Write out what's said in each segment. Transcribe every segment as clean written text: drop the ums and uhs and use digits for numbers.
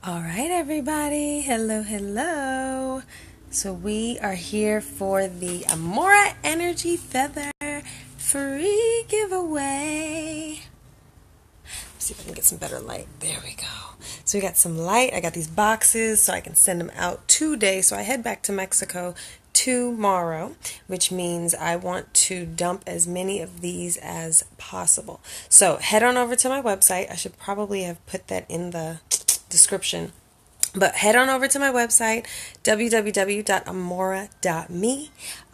All right, everybody. Hello, hello. So we are here for the Amora Energy Feather free giveaway. Let's see if I can get some better light. There we go. So we got some light. I got these boxes so I can send them out today. So I head back to Mexico tomorrow, which means I want to dump as many of these as possible. So head on over to my website. I should probably have put that in the description. But head on over to my website, www.amora.me,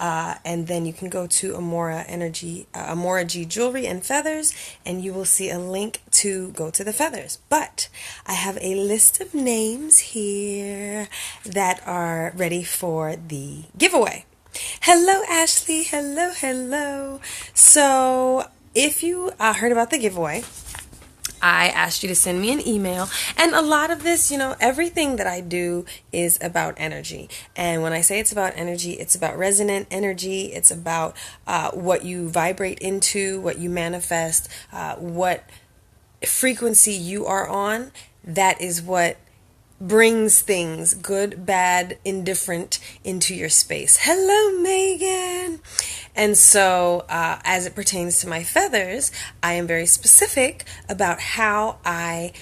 and then you can go to Amora Energy, Amora G Jewelry and Feathers, and you will see a link to go to the feathers. But I have a list of names here that are ready for the giveaway. Hello, Ashley. Hello, hello. So if you heard about the giveaway, I asked you to send me an email, and a lot of this, everything that I do is about energy. And when I say it's about energy, it's about resonant energy. It's about what you vibrate into, what you manifest, what frequency you are on. That is what brings things, good, bad, indifferent, into your space. Hello, Megan. And so, as it pertains to my feathers, I am very specific about how I,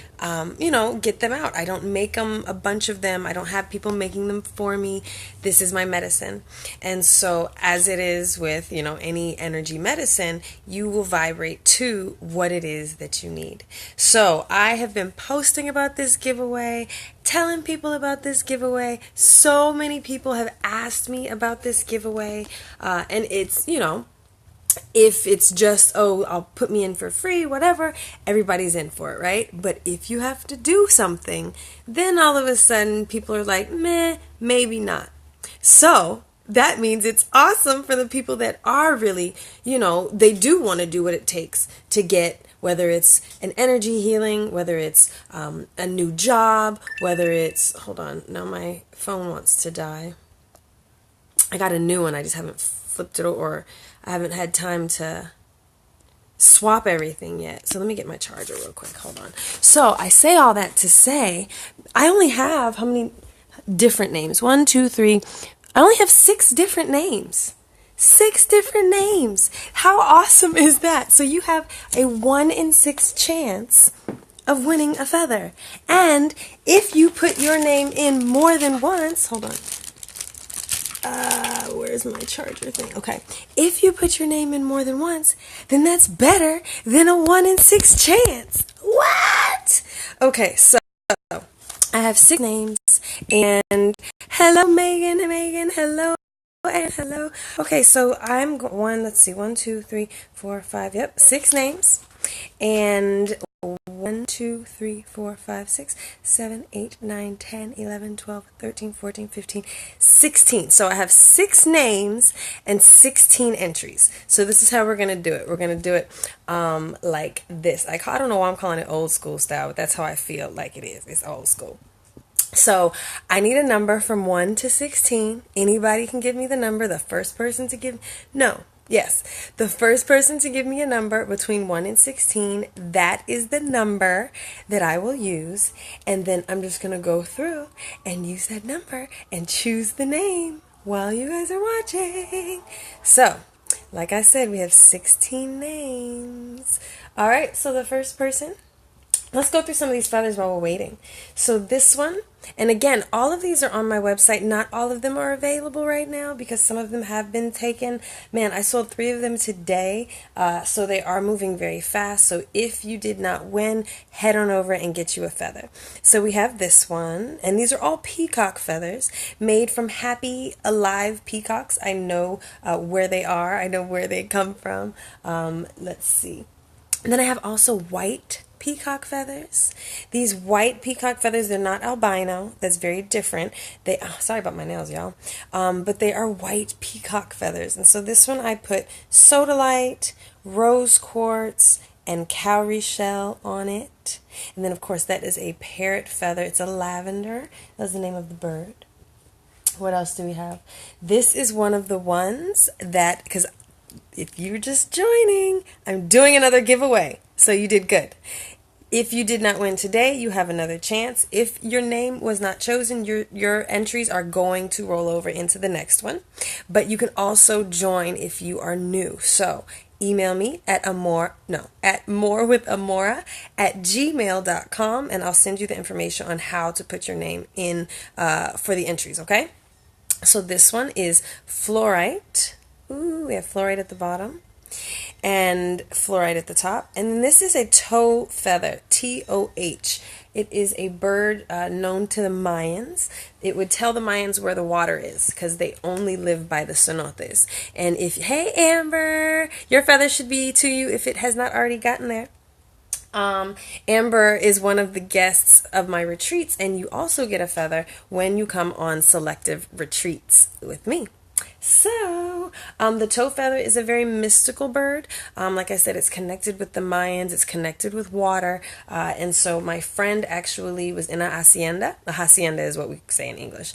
get them out. I don't make them, a bunch of them. I don't have people making them for me. This is my medicine. And so, as it is with, any energy medicine, you will vibrate to what it is that you need. So, I have been posting about this giveaway, telling people about this giveaway. So many people have asked me about this giveaway, and it's, if it's just, I'll put me in for free, whatever, everybody's in for it, right? But if you have to do something, then all of a sudden people are like, meh, maybe not. So that means it's awesome for the people that are really, they do want to do what it takes to get, whether it's an energy healing, whether it's a new job, whether it's, hold on, now my phone wants to die. I got a new one, I just haven't flipped it, or I haven't had time to swap everything yet. So let me get my charger real quick, hold on. So I say all that to say, I only have, how many different names? 1, 2, 3, I only have 6 different names. 6 different names. How awesome is that? So you have a 1 in 6 chance of winning a feather. And if you put your name in more than once, hold on. Where's my charger thing? Okay. If you put your name in more than once, then that's better than a 1 in 6 chance. What? Okay, so I have 6 names, and hello, Megan, hello, and hello. Okay, so I'm let's see, 1, 2, 3, 4, 5, yep, 6 names, and 1, 2, 3, 4, 5, 6, 7, 8, 9, 10, 11, 12, 13, 14, 15, 16. So I have 6 names and 16 entries. So this is how we're going to do it. We're going to do it like this. I don't know why I'm calling it old school style, but that's how I feel like it is. It's old school. So I need a number from 1 to 16. Anybody can give me the number. The first person to give... No. Yes, the first person to give me a number between 1 and 16, that is the number that I will use. And then I'm just going to go through and use that number and choose the name while you guys are watching. So, like I said, we have 16 names. All right, so the first person. Let's go through some of these feathers while we're waiting. So this one, and again, all of these are on my website. Not all of them are available right now because some of them have been taken. Man, I sold 3 of them today, so they are moving very fast. So if you did not win, head on over and get you a feather. So we have this one, and these are all peacock feathers made from happy, alive peacocks. I know where they are. I know where they come from. Let's see. And then I have also white peacock feathers. These white peacock feathers, they're not albino. That's very different. Sorry about my nails, y'all. But they are white peacock feathers. And so this one I put sodalite, rose quartz, and cowrie shell on it. And then, of course, that is a parrot feather. It's a lavender. That's the name of the bird. What else do we have? This is one of the ones that, because if you're just joining, I'm doing another giveaway. So you did good. If you did not win today, you have another chance. If your name was not chosen, your entries are going to roll over into the next one. But you can also join if you are new. So email me at morewithamora@gmail.com, and I'll send you the information on how to put your name in for the entries, okay? So this one is fluorite. Ooh, we have fluorite at the bottom and fluorite at the top. And then this is a toe feather, TOH. It is a bird known to the Mayans. It would tell the Mayans where the water is because they only live by the cenotes. And hey Amber, your feather should be to you if it has not already gotten there. Amber is one of the guests of my retreats, and you also get a feather when you come on selective retreats with me. So, the toe feather is a very mystical bird. Like I said, it's connected with the Mayans, it's connected with water, and so my friend actually was in a hacienda. A hacienda is what we say in English,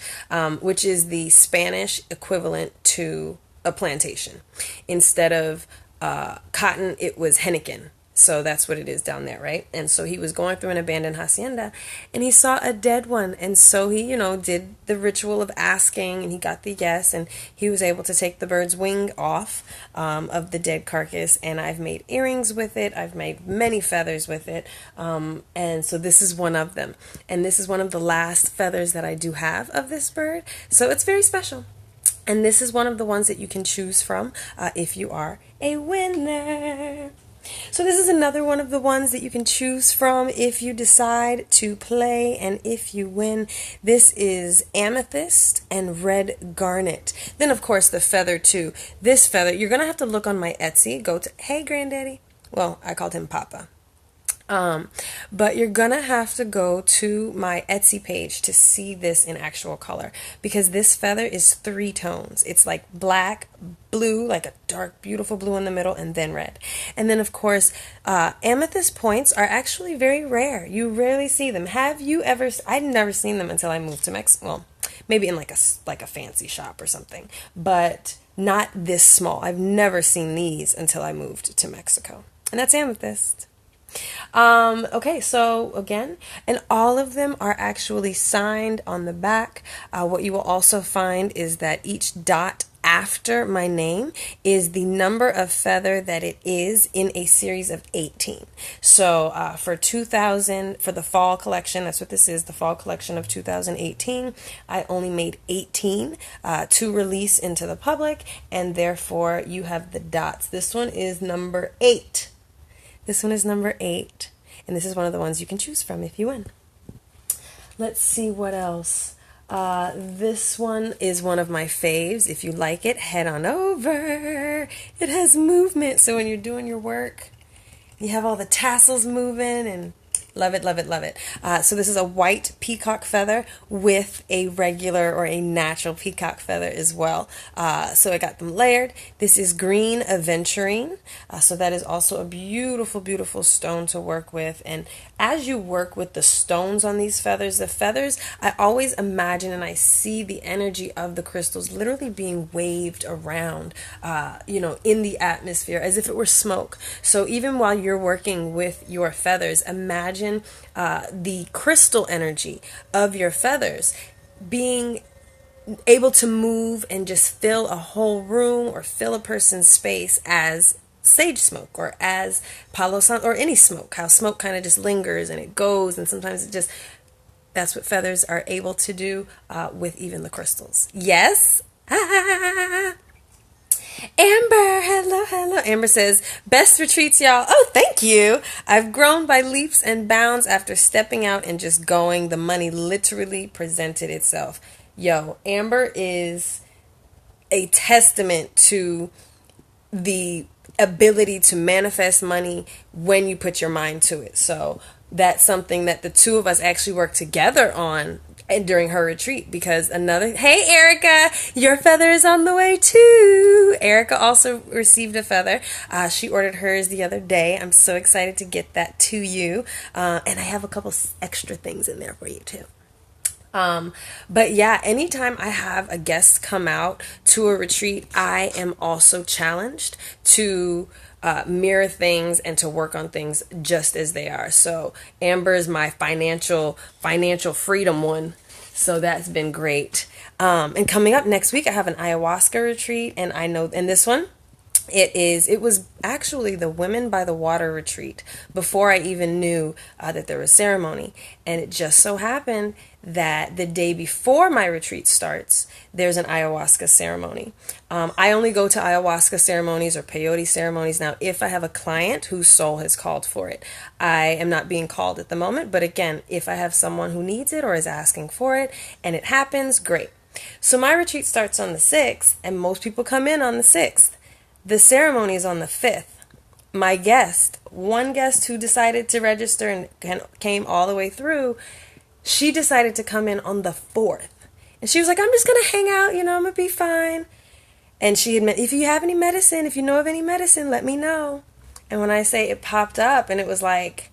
which is the Spanish equivalent to a plantation. Instead of cotton, it was henequen. So that's what it is down there, right? And so he was going through an abandoned hacienda and he saw a dead one. And so he, did the ritual of asking, and he got the yes, and he was able to take the bird's wing off of the dead carcass. And I've made earrings with it. I've made many feathers with it. And so this is one of them. And this is one of the last feathers that I do have of this bird. So it's very special. And this is one of the ones that you can choose from if you are a winner. So this is another one of the ones that you can choose from if you decide to play and if you win. This is amethyst and red garnet. Then of course the feather too. This feather, you're going to have to look on my Etsy. Go to, hey granddaddy. Well, I called him Papa. But you're gonna have to go to my Etsy page to see this in actual color, because this feather is 3 tones. It's like black, blue, like a dark, beautiful blue in the middle, and then red. And then of course, amethyst points are actually very rare. You rarely see them. Have you ever? I'd never seen them until I moved to Mexico. Well, maybe in like a fancy shop or something, but not this small. I've never seen these until I moved to Mexico. And that's amethyst. Okay, so again, and all of them are actually signed on the back. What you will also find is that each dot after my name is the number of feather that it is in a series of 18. So for the fall collection, that's what this is, the fall collection of 2018, I only made 18 to release into the public, and therefore you have the dots. This one is number 8. This one is number 8, and this is one of the ones you can choose from if you win. Let's see what else. This one is one of my faves. If you like it, head on over. It has movement, so when you're doing your work, you have all the tassels moving, and love it, love it, love it. So this is a white peacock feather with a regular or a natural peacock feather as well. So I got them layered. This is green aventurine. So that is also a beautiful, beautiful stone to work with. And as you work with the stones on these feathers, I always imagine and I see the energy of the crystals literally being waved around, in the atmosphere as if it were smoke. So even while you're working with your feathers, imagine the crystal energy of your feathers being able to move and just fill a whole room or fill a person's space as sage smoke or as palo santo or any smoke. How smoke kind of just lingers and it goes, and sometimes that's what feathers are able to do with even the crystals. Yes. Amber, hello. Amber says, best retreats, y'all. Oh, thank you. I've grown by leaps and bounds after stepping out and just going. The money literally presented itself. Yo, Amber is a testament to the ability to manifest money when you put your mind to it. So that's something that the two of us actually work together on and during her retreat, because hey Erica, your feather is on the way too. Erica also received a feather. She ordered hers the other day. I'm so excited to get that to you. And I have a couple extra things in there for you too. But yeah, anytime I have a guest come out to a retreat, I am also challenged to mirror things and to work on things just as they are. So Amber is my financial freedom one. So that's been great. And coming up next week, I have an ayahuasca retreat, and I know, and this one, it was actually the Women by the Water retreat before I even knew that there was ceremony. And it just so happened that the day before my retreat starts, there's an ayahuasca ceremony. I only go to ayahuasca ceremonies or peyote ceremonies now if I have a client whose soul has called for it. I am not being called at the moment, but again, if I have someone who needs it or is asking for it and it happens, great. So my retreat starts on the 6th, and most people come in on the 6th. The ceremony is on the 5th. My guest, one guest who decided to register and came all the way through, she decided to come in on the 4th. And she was like, I'm just going to hang out, I'm going to be fine. And she admitted, if you have any medicine, if you know of any medicine, let me know. And when I say it popped up and it was like,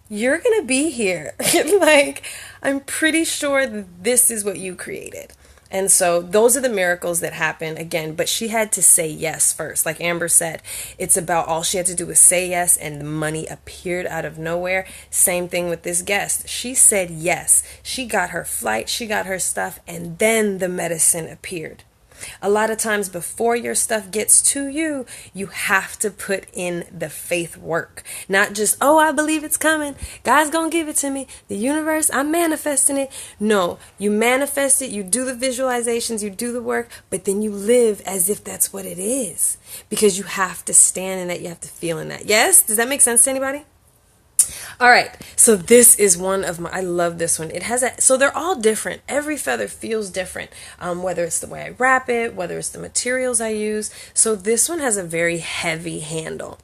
you're going to be here. Like, I'm pretty sure that this is what you created. And so those are the miracles that happen again, but she had to say yes first. Like Amber said, it's about all she had to do was say yes and the money appeared out of nowhere. Same thing with this guest. She said yes. She got her flight, she got her stuff, and then the medicine appeared. A lot of times before your stuff gets to you, you have to put in the faith work. Not just, oh, I believe it's coming. God's going to give it to me. The universe, I'm manifesting it. No, you manifest it. You do the visualizations, you do the work, but then you live as if that's what it is. Because you have to stand in that. You have to feel in that. Yes? Does that make sense to anybody? All right, so this is one of my, I love this one. It has so they're all different. Every feather feels different, whether it's the way I wrap it, whether it's the materials I use. So this one has a very heavy handle.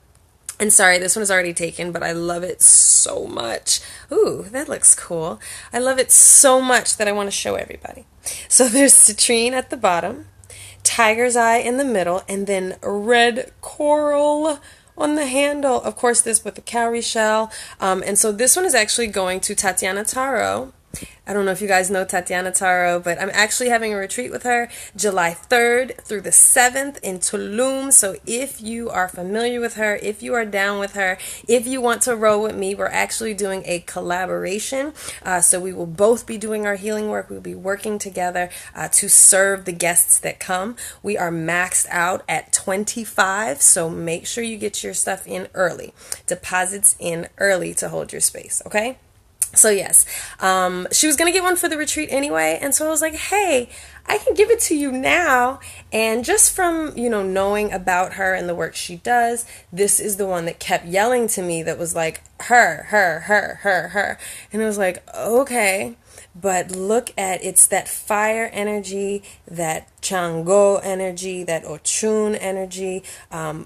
And sorry, this one is already taken, but I love it so much. Ooh, that looks cool. I love it so much that I want to show everybody. So there's citrine at the bottom, tiger's eye in the middle, and then red coral on the handle. Of course, this with the cowrie shell. And so this one is actually going to Tatiana Taro. I don't know if you guys know Tatiana Taro, but I'm actually having a retreat with her July 3rd through the 7th in Tulum. So if you are familiar with her, if you are down with her, if you want to roll with me, we're actually doing a collaboration. So we will both be doing our healing work. We'll be working together to serve the guests that come. We are maxed out at 25, so make sure you get your stuff in early. Deposits in early to hold your space, okay? So yes, she was going to get one for the retreat anyway, and so I was like, hey, I can give it to you now. And just from, knowing about her and the work she does, this is the one that kept yelling to me that was like, her. And I was like, okay. But look at, it's that fire energy, that Chango energy, that Ochun energy,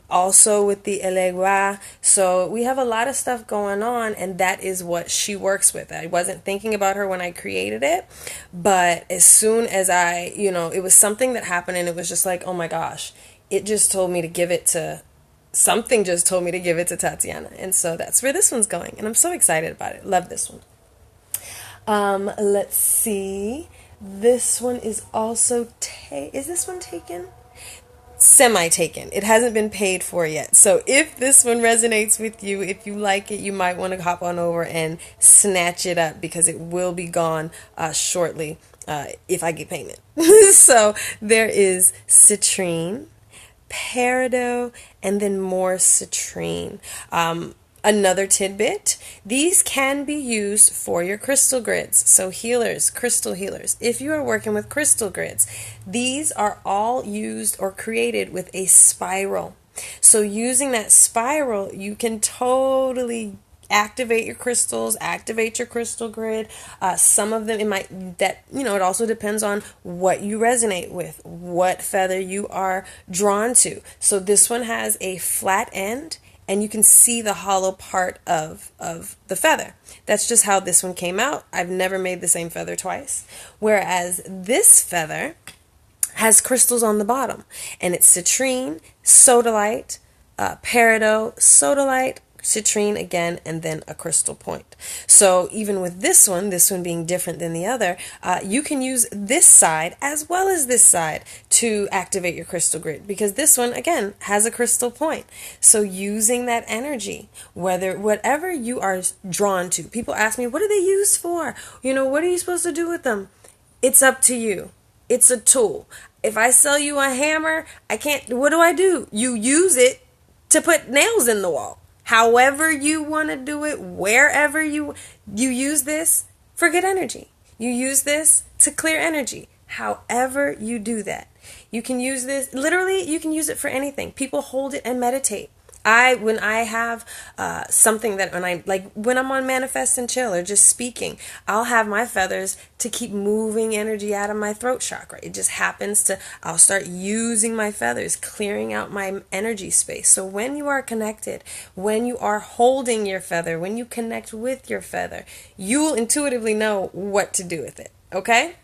also with the Elegua. So we have a lot of stuff going on, and that is what she works with. I wasn't thinking about her when I created it, but as soon as it was something that happened, and it was just like, oh my gosh, it just told me to give it to, something just told me to give it to Tatiana. And so that's where this one's going, and I'm so excited about it. Love this one. Let's see. This one is also is this one taken? Semi-taken. It hasn't been paid for yet. So if this one resonates with you, if you like it, you might want to hop on over and snatch it up, because it will be gone shortly if I get payment. So there is citrine, peridot, and then more citrine. Another tidbit, these can be used for your crystal grids. So healers, crystal healers, if you are working with crystal grids, these are all used or created with a spiral. So using that spiral, you can totally activate your crystals, activate your crystal grid. Some of them, it also depends on what you resonate with, what feather you are drawn to. So this one has a flat end, and you can see the hollow part of the feather. That's just how this one came out. I've never made the same feather twice. Whereas this feather has crystals on the bottom, and it's citrine, sodalite, peridot, sodalite, citrine again, and then a crystal point. So even with this one being different than the other, you can use this side as well as this side to activate your crystal grid, because this one again has a crystal point. So using that energy, whatever you are drawn to. People ask me, what are they used for? What are you supposed to do with them? It's up to you. It's a tool. If I sell you a hammer, what do? You use it to put nails in the wall. However you want to do it, wherever you use this for good energy. You use this to clear energy. However you do that. You can use this, literally, you can use it for anything. People hold it and meditate. When I have something that, when I'm on Manifest and Chill or just speaking, I'll have my feathers to keep moving energy out of my throat chakra. It just happens I'll start using my feathers, clearing out my energy space. So when you are connected, when you are holding your feather, when you connect with your feather, you will intuitively know what to do with it. Okay?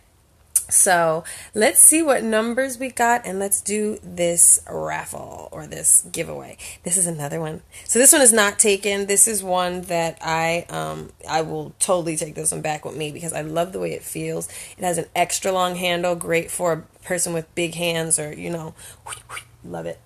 So let's see what numbers we got, and let's do this raffle or this giveaway. This is another one. So this one is not taken. This is one that I will totally take this one back with me because I love the way it feels. It has an extra long handle, great for a person with big hands or, love it.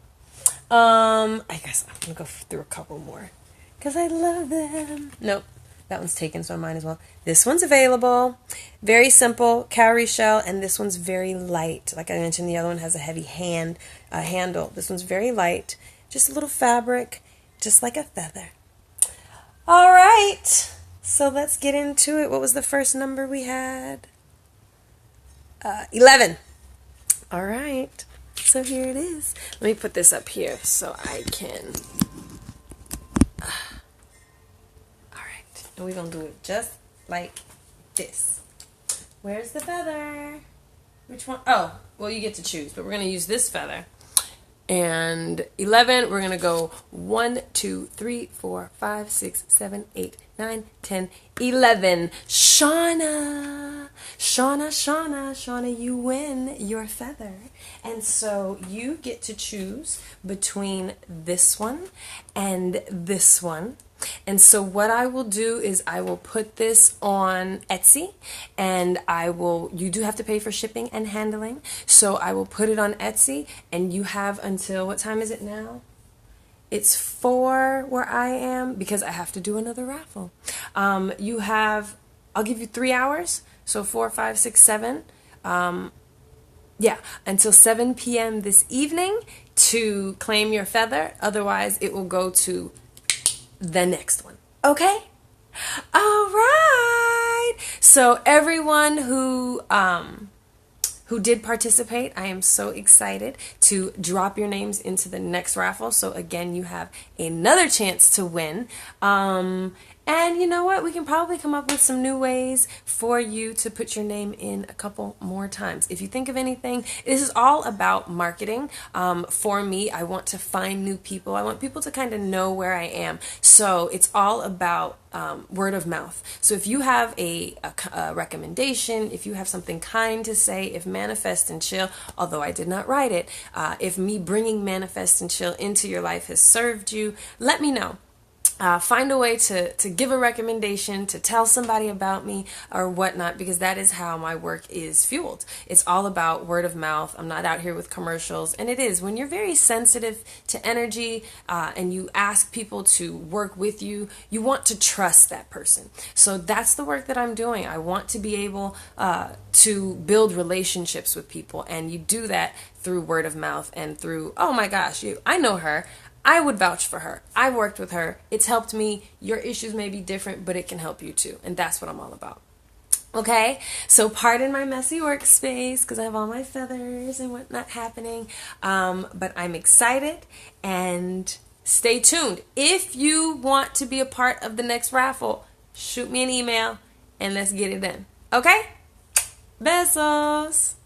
I guess I'm going to go through a couple more because I love them. Nope. That one's taken, so I might as well. This one's available. Very simple, cowrie shell, and this one's very light. Like I mentioned, the other one has a heavy handle. This one's very light. Just a little fabric, just like a feather. All right, so let's get into it. What was the first number we had? 11. All right, so here it is. Let me put this up here so I can... And we're going to do it just like this. Where's the feather? Which one? Oh, well, you get to choose, but we're going to use this feather. And 11, we're going to go 1, 2, 3, 4, 5, 6, 7, 8, 9, 10, 11. Shauna, you win your feather. And so you get to choose between this one and this one. And so what I will do is I will put this on Etsy, and you do have to pay for shipping and handling. So I will put it on Etsy, and you have until, what time is it now? It's 4 where I am because I have to do another raffle. I'll give you 3 hours. So 4, 5, 6, 7. Until 7 p.m. this evening to claim your feather. Otherwise, it will go to the next one. Okay? All right. So everyone who did participate, I am so excited to drop your names into the next raffle. So again, you have another chance to win. And you know what? We can probably come up with some new ways for you to put your name in a couple more times. If you think of anything, this is all about marketing. For me, I want to find new people. I want people to kind of know where I am. So it's all about word of mouth. So if you have a recommendation, if you have something kind to say, if Manifest and Chill, although I did not write it, if me bringing Manifest and Chill into your life has served you, let me know. Find a way to give a recommendation, to tell somebody about me or whatnot, because that is how my work is fueled. It's all about word of mouth. I'm not out here with commercials. And it is when you're very sensitive to energy and you ask people to work with you, you want to trust that person. So that's the work that I'm doing. I want to be able to build relationships with people. And you do that through word of mouth and through, oh my gosh, I know her. I would vouch for her. I worked with her. It's helped me. Your issues may be different, but it can help you too. And that's what I'm all about. Okay? So pardon my messy workspace because I have all my feathers and whatnot happening. But I'm excited and stay tuned. If you want to be a part of the next raffle, shoot me an email and let's get it done. Okay? Besos.